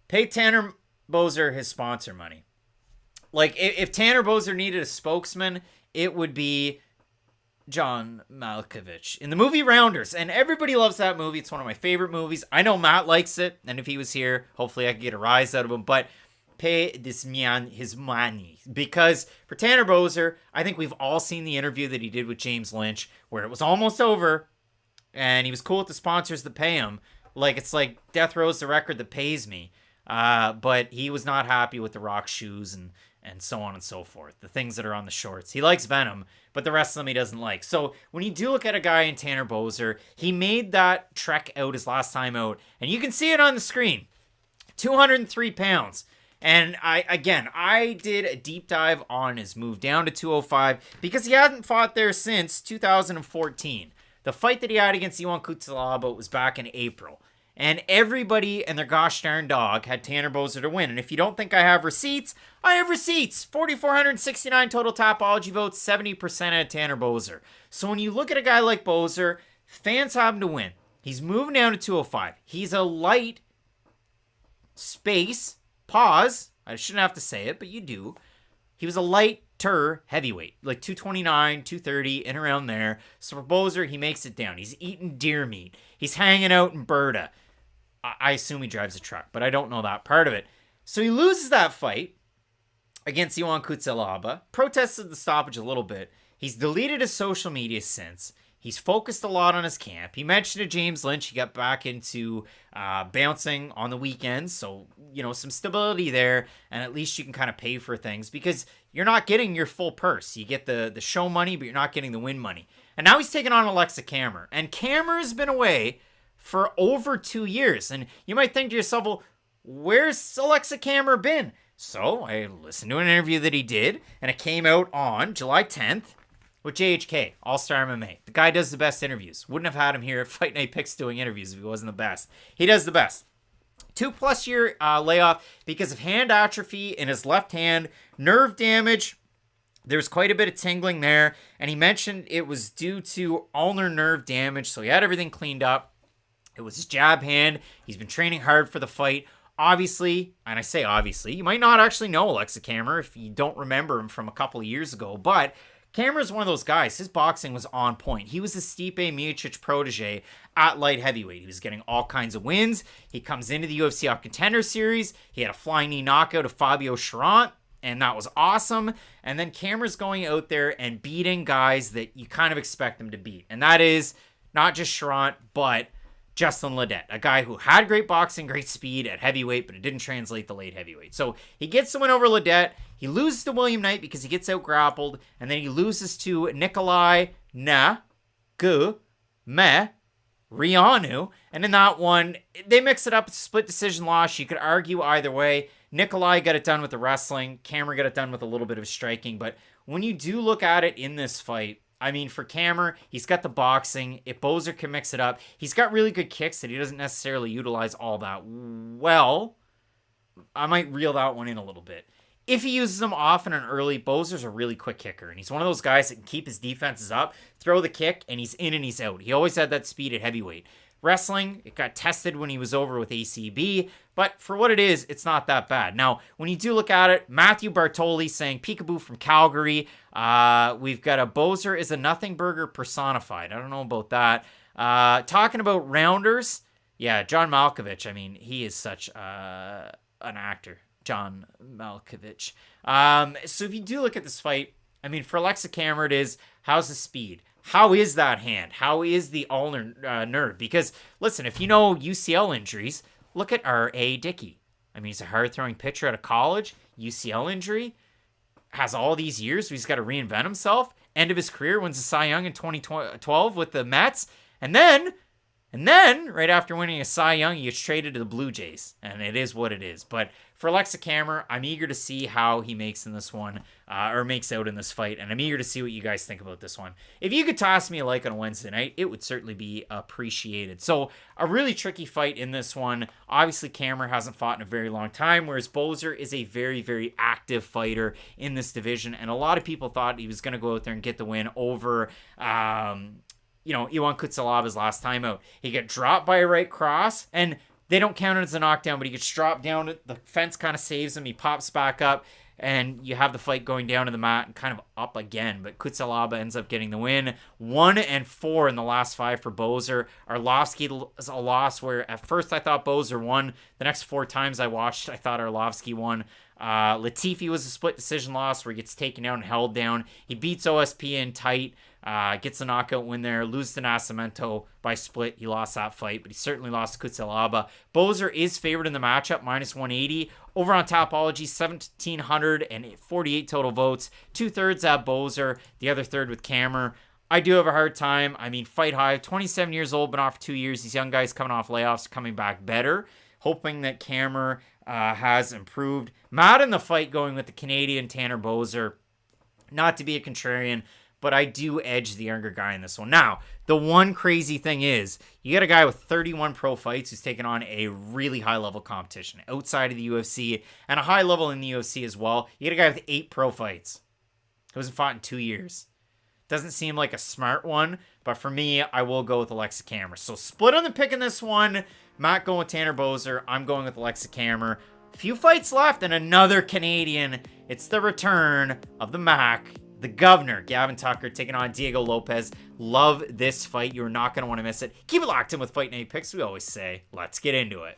Pay Tanner Boser his sponsor money. Like, if Tanner Boser needed a spokesman, it would be John Malkovich in the movie Rounders. And everybody loves that movie. It's one of my favorite movies. I know Matt likes it. And if he was here, hopefully I could get a rise out of him. But pay this man his money. Because for Tanner Boser, I think we've all seen the interview that he did with James Lynch, where it was almost over. And he was cool with the sponsors that pay him. Like, it's like Death Row's the record that pays me. But he was not happy with the Rock shoes and so on and so forth. The things that are on the shorts. He likes Venom, but the rest of them he doesn't like. So when you do look at a guy in Tanner Boser, he made that trek out his last time out. And you can see it on the screen. 203 pounds. And I did a deep dive on his move down to 205 because he hadn't fought there since 2014. The fight that he had against Ion Cutelaba was back in April. And everybody and their gosh darn dog had Tanner Boser to win. And if you don't think I have receipts, I have receipts. 4,469 total Tapology votes, 70% at Tanner Boser. So when you look at a guy like Boser, fans have him to win. He's moving down to 205. He's a light space, pause, I shouldn't have to say it, but you do. He was a lighter heavyweight, like 229, 230, and around there. So for Boser, he makes it down. He's eating deer meat. He's hanging out in Berta. I assume he drives a truck, but I don't know that part of it. So he loses that fight against Ion Cutelaba, protested the stoppage a little bit. He's deleted his social media since. He's focused a lot on his camp. He mentioned to James Lynch he got back into bouncing on the weekends. So, some stability there. And at least you can kind of pay for things because you're not getting your full purse. You get the show money, but you're not getting the win money. And now he's taking on Aleksa Camur. And Camur has been away for over 2 years. And you might think to yourself, well, where's Aleksa Camur been? So I listened to an interview that he did, and it came out on July 10th with JHK, All-Star MMA. The guy does the best interviews. Wouldn't have had him here at Fight Night Picks doing interviews if he wasn't the best. He does the best. 2+ year layoff because of hand atrophy in his left hand, nerve damage. There's quite a bit of tingling there, and he mentioned it was due to ulnar nerve damage, so he had everything cleaned up. It was his jab hand. He's been training hard for the fight. Obviously, and I say obviously, you might not actually know Aleksa Camur if you don't remember him from a couple of years ago, but Camur is one of those guys. His boxing was on point. He was a Stipe Miocic protege at light heavyweight. He was getting all kinds of wins. He comes into the UFC Up Contender Series. He had a flying knee knockout of Fabio Charant, and that was awesome. And then Camur's going out there and beating guys that you kind of expect him to beat. And that is not just Charant, but Justin Ledet, a guy who had great boxing, great speed at heavyweight, but it didn't translate to late heavyweight. So he gets the win over Ledet. He loses to William Knight because he gets out grappled, and then he loses to Nikolai Raonu. And in that one, they mix it up. It's a split decision loss. You could argue either way. Nikolai got it done with the wrestling. Camur got it done with a little bit of striking. But when you do look at it in this fight, I mean, for Camur, he's got the boxing. If Boser can mix it up, he's got really good kicks that he doesn't necessarily utilize all that well. I might reel that one in a little bit. If he uses them often and early, Boser's a really quick kicker, and he's one of those guys that can keep his defenses up, throw the kick, and he's in and he's out. He always had that speed at heavyweight. Wrestling, it got tested when he was over with ACB, but for what it is, it's not that bad. Now, when you do look at it, Matthew Bartoli saying peekaboo from Calgary. We've got a Boser is a nothing burger personified. I don't know about that. Talking about rounders, yeah, John Malkovich. I mean, he is such an actor, John Malkovich. So if you do look at this fight, I mean, for Aleksa Camur, it is, how's the speed? How is that hand? How is the ulnar nerve? Because, listen, if you know UCL injuries, look at R.A. Dickey. I mean, he's a hard-throwing pitcher out of college. UCL injury. Has all these years. He's got to reinvent himself. End of his career. Wins the Cy Young in 2012 with the Mets. And then, right after winning a Cy Young, he gets traded to the Blue Jays. And it is what it is. But for Aleksa Camur, I'm eager to see how he makes in this one, or makes out in this fight, and I'm eager to see what you guys think about this one. If you could toss me a like on a Wednesday night, it would certainly be appreciated. So, a really tricky fight in this one. Obviously, Camur hasn't fought in a very long time, whereas Boser is a very, very active fighter in this division, and a lot of people thought he was going to go out there and get the win over Ion Cutelaba last time out. He got dropped by a right cross, and They don't count it as a knockdown, but he gets dropped down. The fence kind of saves him. He pops back up, and you have the fight going down to the mat and kind of up again. But Quarantillo ends up getting the win. 1-4 in the last 5 for Boser. Arlovsky is a loss where at first I thought Boser won. The next 4 times I watched, I thought Arlovsky won. Latifi was a split decision loss where he gets taken down and held down. He beats OSP in tight. Gets a knockout win there. Loses to Nascimento by split. He lost that fight, but he certainly lost to Quarantillo. Boser is favored in the matchup, -180. Over on Topology, 1,748 total votes. 2/3 at Boser, the other third with Camur. I do have a hard time. I mean, fight high. 27 years old, been off for 2 years. These young guys coming off layoffs, coming back better. Hoping that Camur has improved. Mad in the fight going with the Canadian Tanner Boser. Not to be a contrarian, but I do edge the younger guy in this one. Now, the one crazy thing is, you get a guy with 31 pro fights who's taken on a really high-level competition outside of the UFC, and a high level in the UFC as well. You get a guy with 8 pro fights who hasn't fought in 2 years. Doesn't seem like a smart one, but for me, I will go with Aleksa Camur. So split on the pick in this one. Matt going with Tanner Boser. I'm going with Aleksa Camur. Few fights left and another Canadian. It's the return of the Mac. The governor, Gavin Tucker, taking on Diego Lopes. Love this fight. You're not going to want to miss it. Keep it locked in with Fight Night Picks. We always say, let's get into it.